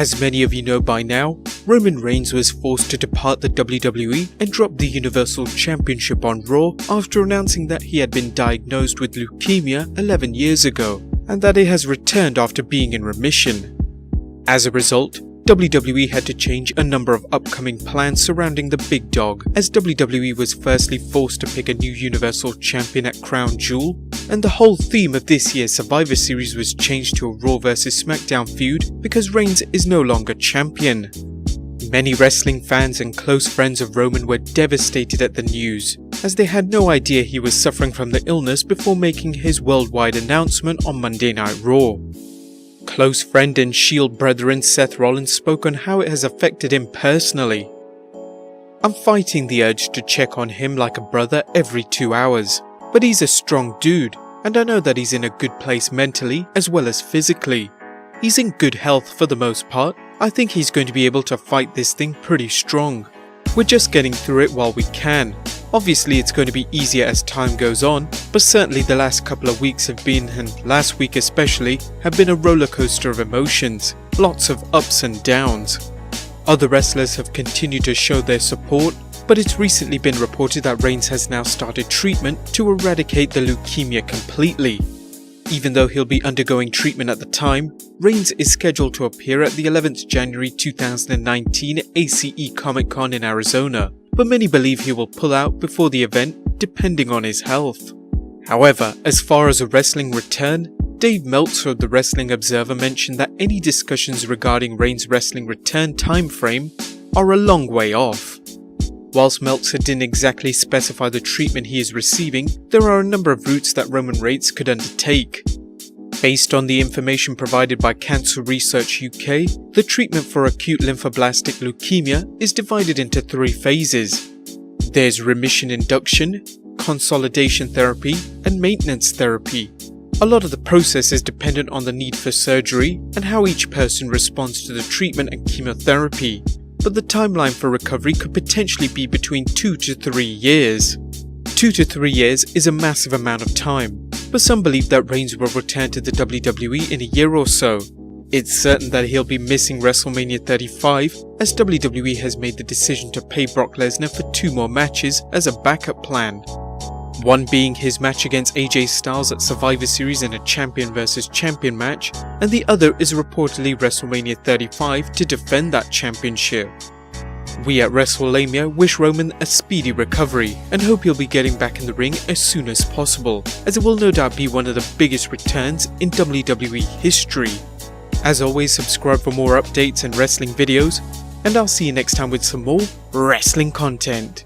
As many of you know by now, Roman Reigns was forced to depart the WWE and drop the Universal Championship on Raw after announcing that he had been diagnosed with leukemia 11 years ago, and that it has returned after being in remission. As a result, WWE had to change a number of upcoming plans surrounding the big dog, as WWE was firstly forced to pick a new Universal Champion at Crown Jewel, and the whole theme of this year's Survivor Series was changed to a Raw vs SmackDown feud because Reigns is no longer champion. Many wrestling fans and close friends of Roman were devastated at the news, as they had no idea he was suffering from the illness before making his worldwide announcement on Monday Night Raw. Close friend and Shield brethren Seth Rollins spoke on how it has affected him personally. "I'm fighting the urge to check on him like a brother every 2 hours, but he's a strong dude, and I know that he's in a good place mentally as well as physically. He's in good health for the most part. I think he's going to be able to fight this thing pretty strong. We're just getting through it while we can. Obviously it's going to be easier as time goes on, but certainly the last couple of weeks have been, and last week especially, have been a roller coaster of emotions, lots of ups and downs." Other wrestlers have continued to show their support, but it's recently been reported that Reigns has now started treatment to eradicate the leukemia completely. Even though he'll be undergoing treatment at the time, Reigns is scheduled to appear at the 11th January 2019 ACE Comic-Con in Arizona, but many believe he will pull out before the event depending on his health. However, as far as a wrestling return, Dave Meltzer of the Wrestling Observer mentioned that any discussions regarding Reigns' wrestling return timeframe are a long way off. Whilst Meltzer didn't exactly specify the treatment he is receiving, there are a number of routes that Roman Reigns could undertake. Based on the information provided by Cancer Research UK, the treatment for acute lymphoblastic leukemia is divided into 3 phases. There's remission induction, consolidation therapy, and maintenance therapy. A lot of the process is dependent on the need for surgery and how each person responds to the treatment and chemotherapy, but the timeline for recovery could potentially be between 2 to 3 years. 2 to 3 years is a massive amount of time, but some believe that Reigns will return to the WWE in a year or so. It's certain that he'll be missing WrestleMania 35, as WWE has made the decision to pay Brock Lesnar for 2 more matches as a backup plan. One being his match against AJ Styles at Survivor Series in a champion vs champion match, and the other is reportedly WrestleMania 35 to defend that championship. We at Wrestlelamia wish Roman a speedy recovery and hope he'll be getting back in the ring as soon as possible, as it will no doubt be one of the biggest returns in WWE history. As always, subscribe for more updates and wrestling videos, and I'll see you next time with some more wrestling content.